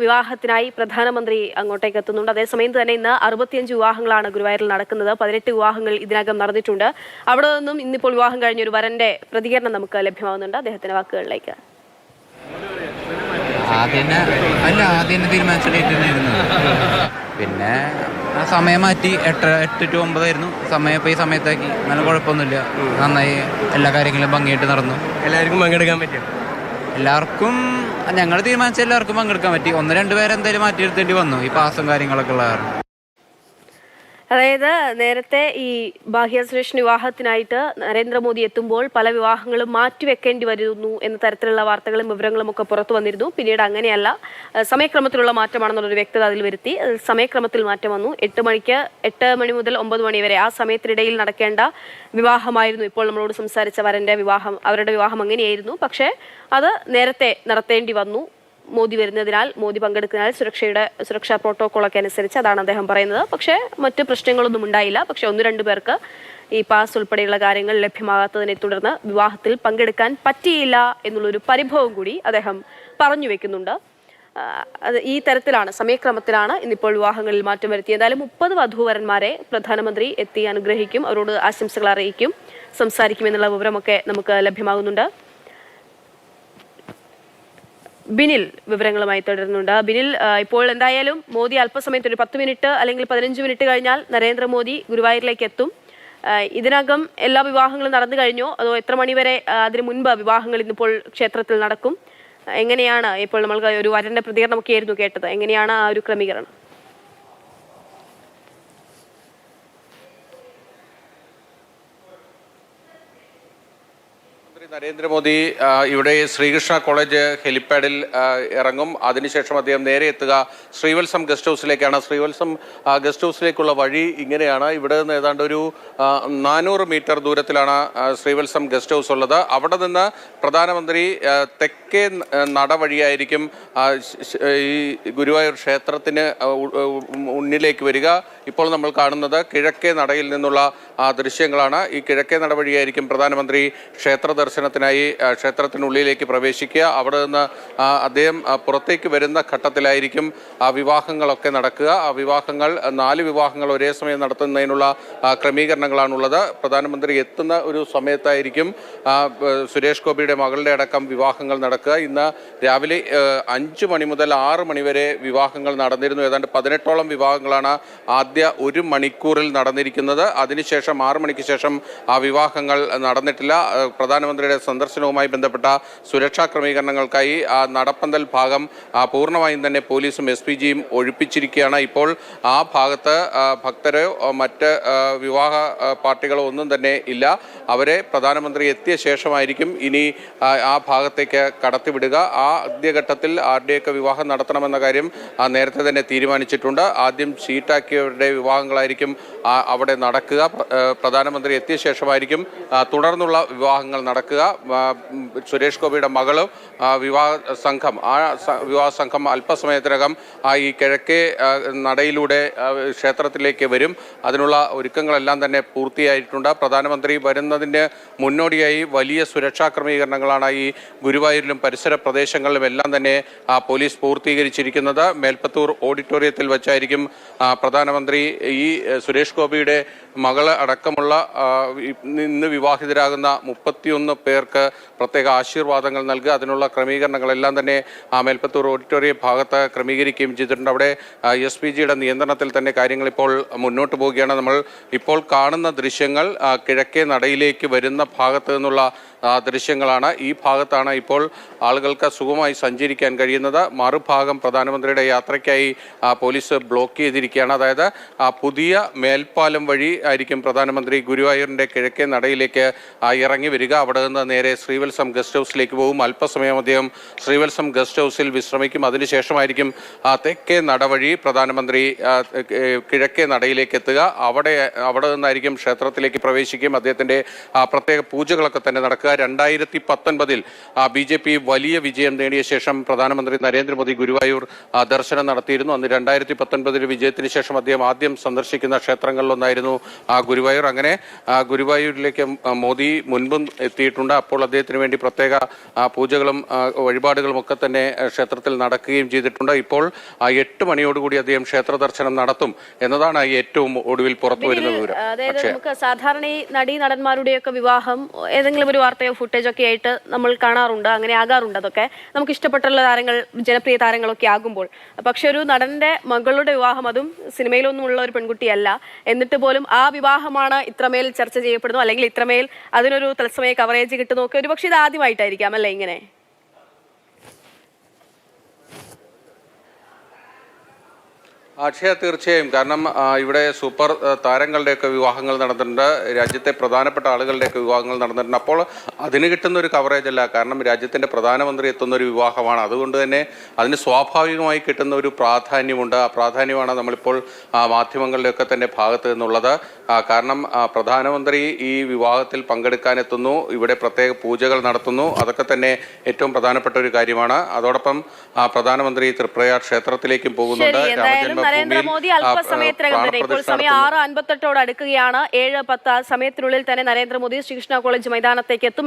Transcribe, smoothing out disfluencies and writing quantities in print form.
വിവാഹത്തിനായി പ്രധാനമന്ത്രി അങ്ങോട്ടേക്ക് എത്തുന്നുണ്ട്. അതേസമയം തന്നെ ഇന്ന് 65 വിവാഹങ്ങളാണ് ഗുരുവായൂരിൽ നടക്കുന്നത്. 18 വിവാഹങ്ങൾ ഇതിനകം നടന്നിട്ടുണ്ട്. അവിടെ നിന്നും ഇന്നിപ്പോൾ വിവാഹം കഴിഞ്ഞ ഒരു വരന്റെ പ്രതികരണം നമുക്ക് ലഭ്യമാകുന്നുണ്ട്. അദ്ദേഹത്തിന്റെ വാക്കുകളിലേക്ക്. ആദ്യം തീരുമാനിച്ചിട്ടായിരുന്നു. പിന്നെ സമയം മാറ്റി 8 to 9 ആയിരുന്നു സമയം. ഇപ്പോൾ ഈ സമയത്താക്കി നല്ല കുഴപ്പമൊന്നുമില്ല. നന്നായി എല്ലാ കാര്യങ്ങളും ഭംഗിയായിട്ട് നടന്നു. എല്ലാവർക്കും പങ്കെടുക്കാൻ പറ്റും. എല്ലാവർക്കും ഞങ്ങൾ തീരുമാനിച്ച എല്ലാവർക്കും പങ്കെടുക്കാൻ പറ്റി. 1-2 പേരെ എന്തായാലും മാറ്റിയെടുത്തേണ്ടി വന്നു ഈ പാസും കാര്യങ്ങളൊക്കെ ഉള്ള കാരണം. അതായത് നേരത്തെ ഈ ഭാഗ്യശ്രേഷ്ഠ വിവാഹത്തിനായിട്ട് നരേന്ദ്രമോദി എത്തുമ്പോൾ പല വിവാഹങ്ങളും മാറ്റിവെക്കേണ്ടി വരുന്നു എന്ന തരത്തിലുള്ള വാർത്തകളും വിവരങ്ങളും ഒക്കെ പുറത്തു വന്നിരുന്നു. പിന്നീട് അങ്ങനെയല്ല, സമയക്രമത്തിലുള്ള മാറ്റമാണെന്നുള്ളൊരു വ്യക്തത അതിൽ വരുത്തി. സമയക്രമത്തിൽ മാറ്റം വന്നു. 8 മണി മുതൽ 9 മണി വരെ ആ സമയത്തിനിടയിൽ നടക്കേണ്ട വിവാഹമായിരുന്നു ഇപ്പോൾ നമ്മളോട് സംസാരിച്ച വരന്റെ വിവാഹം. അവരുടെ വിവാഹം അങ്ങനെയായിരുന്നു. പക്ഷേ അത് നേരത്തെ നടത്തേണ്ടി വന്നു. മോദി വരുന്നതിനാൽ, മോദി പങ്കെടുക്കുന്നതിനാൽ സുരക്ഷാ പ്രോട്ടോക്കോളൊക്കെ അനുസരിച്ച് അതാണ് അദ്ദേഹം പറയുന്നത്. പക്ഷേ മറ്റ് പ്രശ്നങ്ങളൊന്നും ഉണ്ടായില്ല. പക്ഷെ 1-2 പേർക്ക് ഈ പാസ് ഉൾപ്പെടെയുള്ള കാര്യങ്ങൾ ലഭ്യമാകാത്തതിനെ തുടർന്ന് വിവാഹത്തിൽ പങ്കെടുക്കാൻ പറ്റിയില്ല എന്നുള്ളൊരു പരിഭവം കൂടി അദ്ദേഹം പറഞ്ഞു വെക്കുന്നുണ്ട്. അത് ഈ തരത്തിലാണ്, സമയക്രമത്തിലാണ് ഇന്നിപ്പോൾ വിവാഹങ്ങളിൽ മാറ്റം വരുത്തി. എന്തായാലും 30 വധൂവരന്മാരെ പ്രധാനമന്ത്രി എത്തി അനുഗ്രഹിക്കും, അവരോട് ആശംസകൾ അറിയിക്കും, സംസാരിക്കുമെന്നുള്ള വിവരമൊക്കെ നമുക്ക് ലഭ്യമാകുന്നുണ്ട്. ബിനിൽ വിവരങ്ങളുമായി തുടരുന്നുണ്ട്. ബിനിൽ, ഇപ്പോൾ എന്തായാലും മോദി അല്പസമയത്ത് ഒരു 10 മിനിറ്റ് അല്ലെങ്കിൽ 15 മിനിറ്റ് കഴിഞ്ഞാൽ നരേന്ദ്രമോദി ഗുരുവായൂരിലേക്ക് എത്തും. ഇതിനകം എല്ലാ വിവാഹങ്ങളും നടന്നു കഴിഞ്ഞോ, അതോ എത്ര മണിവരെ അതിനു മുൻപ് വിവാഹങ്ങൾ ഇന്നിപ്പോൾ ക്ഷേത്രത്തിൽ നടക്കും? എങ്ങനെയാണ് ഇപ്പോൾ നമ്മൾക്ക് ഒരു വരന്റെ പ്രതികരണമൊക്കെ ആയിരുന്നു കേട്ടത്, എങ്ങനെയാണ് ആ ഒരു ക്രമീകരണം? നരേന്ദ്രമോദി ഇവിടെ ശ്രീകൃഷ്ണ കോളേജ് ഹെലിപ്പാഡിൽ ഇറങ്ങും. അതിനുശേഷം അദ്ദേഹം നേരെ എത്തുക ശ്രീവത്സം ഗസ്റ്റ് ഹൗസിലേക്കാണ്. ശ്രീവത്സം ഗസ്റ്റ് ഹൗസിലേക്കുള്ള വഴി ഇങ്ങനെയാണ്. ഇവിടെ നിന്ന് ഏതാണ്ട് ഒരു 400 മീറ്റർ ദൂരത്തിലാണ് ശ്രീവത്സം ഗസ്റ്റ് ഹൗസ് ഉള്ളത്. അവിടെ നിന്ന് പ്രധാനമന്ത്രി തെക്കേ നട വഴിയായിരിക്കും ഈ ഗുരുവായൂർ ക്ഷേത്രത്തിന് മുന്നിലേക്ക് വരിക. ഇപ്പോൾ നമ്മൾ കാണുന്നത് കിഴക്കേ നടയിൽ നിന്നുള്ള ദൃശ്യങ്ങളാണ്. ഈ കിഴക്കേ നട വഴിയായിരിക്കും പ്രധാനമന്ത്രി ക്ഷേത്ര ദർശനത്തിനായി ക്ഷേത്രത്തിനുള്ളിലേക്ക് പ്രവേശിക്കുക. അവിടെ നിന്ന് അദ്ദേഹം പുറത്തേക്ക് വരുന്ന ഘട്ടത്തിലായിരിക്കും ആ വിവാഹങ്ങളൊക്കെ നടക്കുക. ആ വിവാഹങ്ങൾ 4 വിവാഹങ്ങൾ ഒരേ സമയം നടത്തുന്നതിനുള്ള ക്രമീകരണങ്ങളാണുള്ളത്. പ്രധാനമന്ത്രി എത്തുന്ന ഒരു സമയത്തായിരിക്കും സുരേഷ് ഗോപിയുടെ മകളുടെ അടക്കം വിവാഹങ്ങൾ നടക്കുക. ഇന്ന് രാവിലെ 5 മണി മുതൽ 6 മണി വരെ വിവാഹങ്ങൾ നടന്നിരുന്നു. ഏതാണ്ട് 18ഓളം വിവാഹങ്ങളാണ് ആദ്യ 1 മണിക്കൂറിൽ നടന്നിരിക്കുന്നത്. അതിനുശേഷം 6 മണിക്ക് ശേഷം ആ വിവാഹങ്ങൾ നടന്നിട്ടില്ല. പ്രധാനമന്ത്രിയുടെ സന്ദർശനവുമായി ബന്ധപ്പെട്ട സുരക്ഷാ ക്രമീകരണങ്ങൾക്കായി ആ നടപ്പന്തൽ ഭാഗം പൂർണ്ണമായും തന്നെ പോലീസും SPGയും ഒഴിപ്പിച്ചിരിക്കുകയാണ്. ഇപ്പോൾ ആ ഭാഗത്ത് ഭക്തരോ മറ്റ് വിവാഹ പാർട്ടികളോ ഒന്നും തന്നെ ഇല്ല. അവരെ പ്രധാനമന്ത്രി എത്തിയ ശേഷമായിരിക്കും ഇനി ആ ഭാഗത്തേക്ക് കടത്തിവിടുക. ആദ്യഘട്ടത്തിൽ ആരുടെയൊക്കെ വിവാഹം നടത്തണമെന്ന കാര്യം നേരത്തെ തന്നെ തീരുമാനിച്ചിട്ടുണ്ട്. ആദ്യം ഷീട്ടാക്കിയവരുടെ വിവാഹങ്ങളായിരിക്കും അവിടെ നടക്കുക. പ്രധാനമന്ത്രി എത്തിയ ശേഷമായിരിക്കും തുടർന്നുള്ള വിവാഹങ്ങൾ നടക്കുക. സുരേഷ് ഗോപിയുടെ മകളും വിവാഹ സംഘം അല്പസമയത്തിനകം ഈ കിഴക്കേ നടയിലൂടെ ക്ഷേത്രത്തിലേക്ക് വരും. അതിനുള്ള ഒരുക്കങ്ങളെല്ലാം തന്നെ പൂർത്തിയായിട്ടുണ്ട്. പ്രധാനമന്ത്രി വരുന്നതിന് മുന്നോടിയായി വലിയ സുരക്ഷാ ക്രമീകരണങ്ങളാണ് ഈ ഗുരുവായൂരിലും പരിസര പ്രദേശങ്ങളിലും എല്ലാം തന്നെ പോലീസ് പൂർത്തീകരിച്ചിരിക്കുന്നത്. മേൽപ്പത്തൂർ ഓഡിറ്റോറിയത്തിൽ വെച്ചായിരിക്കും പ്രധാനമന്ത്രി ഈ സുരേഷ് ഗോപിയുടെ മകള് അടക്കമുള്ള ഇന്ന് വിവാഹിതരാകുന്ന 31 പേർക്ക് പ്രത്യേക ആശീർവാദങ്ങൾ നൽകുക. അതിനുള്ള ക്രമീകരണങ്ങളെല്ലാം തന്നെ മേൽപ്പത്തൂർ ഓഡിറ്റോറിയം ഭാഗത്ത് ക്രമീകരിക്കുകയും ചെയ്തിട്ടുണ്ട്. അവിടെ SPGയുടെ നിയന്ത്രണത്തിൽ തന്നെ കാര്യങ്ങൾ ഇപ്പോൾ മുന്നോട്ട് പോവുകയാണ്. നമ്മൾ ഇപ്പോൾ കാണുന്ന ദൃശ്യങ്ങൾ കിഴക്കേ നടയിലേക്ക് വരുന്ന ഭാഗത്ത് നിന്നുള്ള ദൃശ്യങ്ങളാണ്. ഈ ഭാഗത്താണ് ഇപ്പോൾ ആളുകൾക്ക് സുഖമായി സഞ്ചരിക്കാൻ കഴിയുന്നത്. മറുഭാഗം പ്രധാനമന്ത്രിയുടെ യാത്രയ്ക്കായി പോലീസ് ബ്ലോക്ക് ചെയ്തിരിക്കുകയാണ്. അതായത് പുതിയ മേൽപ്പാലം വഴി ആയിരിക്കും പ്രധാനമന്ത്രി ഗുരുവായൂരിൻ്റെ കിഴക്കേ നടയിലേക്ക് ഇറങ്ങി വരിക. അവിടെ നിന്ന് നേരെ ശ്രീവത്സം ഗസ്റ്റ് ഹൗസിലേക്ക് പോകും. അല്പസമയം അദ്ദേഹം ശ്രീവത്സം ഗസ്റ്റ് ഹൗസിൽ വിശ്രമിക്കും. അതിനുശേഷമായിരിക്കും തെക്കേ നട വഴി പ്രധാനമന്ത്രി കിഴക്കേ നടയിലേക്ക് എത്തുക. അവിടെ നിന്നായിരിക്കും ക്ഷേത്രത്തിലേക്ക് പ്രവേശിക്കും. അദ്ദേഹത്തിൻ്റെ പ്രത്യേക പൂജകളൊക്കെ തന്നെ നടക്കുക. ഓർക്കുക 2019 BJP വലിയ വിജയം നേടിയ ശേഷം പ്രധാനമന്ത്രി നരേന്ദ്രമോദി ഗുരുവായൂർ ദർശനം നടത്തിയിരുന്നു. അന്ന് 2019 വിജയത്തിന് ശേഷം അദ്ദേഹം ആദ്യം സന്ദർശിക്കുന്ന ക്ഷേത്രങ്ങളിലൊന്നായിരുന്നു ഗുരുവായൂർ. അങ്ങനെ ഗുരുവായൂരിലേക്ക് മോദി മുൻപും എത്തിയിട്ടുണ്ട്. അപ്പോൾ അദ്ദേഹത്തിന് വേണ്ടി പ്രത്യേക പൂജകളും വഴിപാടുകളും ഒക്കെ തന്നെ ക്ഷേത്രത്തിൽ നടക്കുകയും ചെയ്തിട്ടുണ്ട്. ഇപ്പോൾ 8 മണിയോടുകൂടി അദ്ദേഹം ക്ഷേത്ര ദർശനം നടത്തും എന്നതാണ് ഏറ്റവും ഒടുവിൽ പുറത്തു വരുന്ന വിവരം. അതായത് നമുക്ക് സാധാരണ ഈ നടീനടന്മാരുടെയൊക്കെ വിവാഹം ഏതെങ്കിലും ഒരു വാർത്തയോ ഫുട്ടേജോ ഒക്കെ ആയിട്ട് നമ്മൾ കാണാറുണ്ട്, അങ്ങനെ ആകാറുണ്ട്. അതൊക്കെ നമുക്ക് ഇഷ്ടപ്പെട്ടുള്ള താരങ്ങൾ, ജനപ്രിയ താരങ്ങളൊക്കെ ആകുമ്പോൾ. പക്ഷെ ഒരു നടന്റെ മകളുടെ വിവാഹം, അതും സിനിമയിലൊന്നും ഉള്ള ഒരു പെൺകുട്ടിയല്ല, എന്നിട്ട് പോലും ആ വിവാഹമാണ് ഇത്രമേൽ ചർച്ച ചെയ്യപ്പെടുന്നു, അല്ലെങ്കിൽ ഇത്രമേൽ അതിനൊരു തത്സമയ കവറേജ് കിട്ടുന്നു ഒക്കെ. ഒരു പക്ഷെ ഇത് ആദ്യമായിട്ടായിരിക്കാം അല്ലേ ഇങ്ങനെ? അക്ഷയ, തീർച്ചയായും. കാരണം ഇവിടെ സൂപ്പർ താരങ്ങളുടെയൊക്കെ വിവാഹങ്ങൾ നടന്നിട്ടുണ്ട്, രാജ്യത്തെ പ്രധാനപ്പെട്ട ആളുകളുടെയൊക്കെ വിവാഹങ്ങൾ നടന്നിട്ടുണ്ട്. അപ്പോൾ അതിന് കിട്ടുന്ന ഒരു കവറേജ് അല്ല, കാരണം രാജ്യത്തിൻ്റെ പ്രധാനമന്ത്രി എത്തുന്ന ഒരു വിവാഹമാണ്. അതുകൊണ്ട് തന്നെ അതിന് സ്വാഭാവികമായി കിട്ടുന്ന ഒരു പ്രാധാന്യമുണ്ട്. ആ പ്രാധാന്യമാണ് നമ്മളിപ്പോൾ മാധ്യമങ്ങളുടെയൊക്കെ തന്നെ ഭാഗത്ത് നിന്നുള്ളത്. കാരണം പ്രധാനമന്ത്രി ഈ വിവാഹത്തിൽ പങ്കെടുക്കാനെത്തുന്നു, ഇവിടെ പ്രത്യേക പൂജകൾ നടത്തുന്നു, അതൊക്കെ തന്നെ ഏറ്റവും പ്രധാനപ്പെട്ട ഒരു കാര്യമാണ്. അതോടൊപ്പം പ്രധാനമന്ത്രി തൃപ്രയാർ ക്ഷേത്രത്തിലേക്കും പോകുന്നുണ്ട്. നരേന്ദ്രമോദി അല്പസമയത്തിനകം തന്നെ, ഇപ്പോൾ സമയം 6:58 അടുക്കുകയാണ്. 7:10 സമയത്തിനുള്ളിൽ തന്നെ നരേന്ദ്രമോദി ശ്രീകൃഷ്ണ കോളേജ് മൈതാനത്തേക്ക് എത്തും.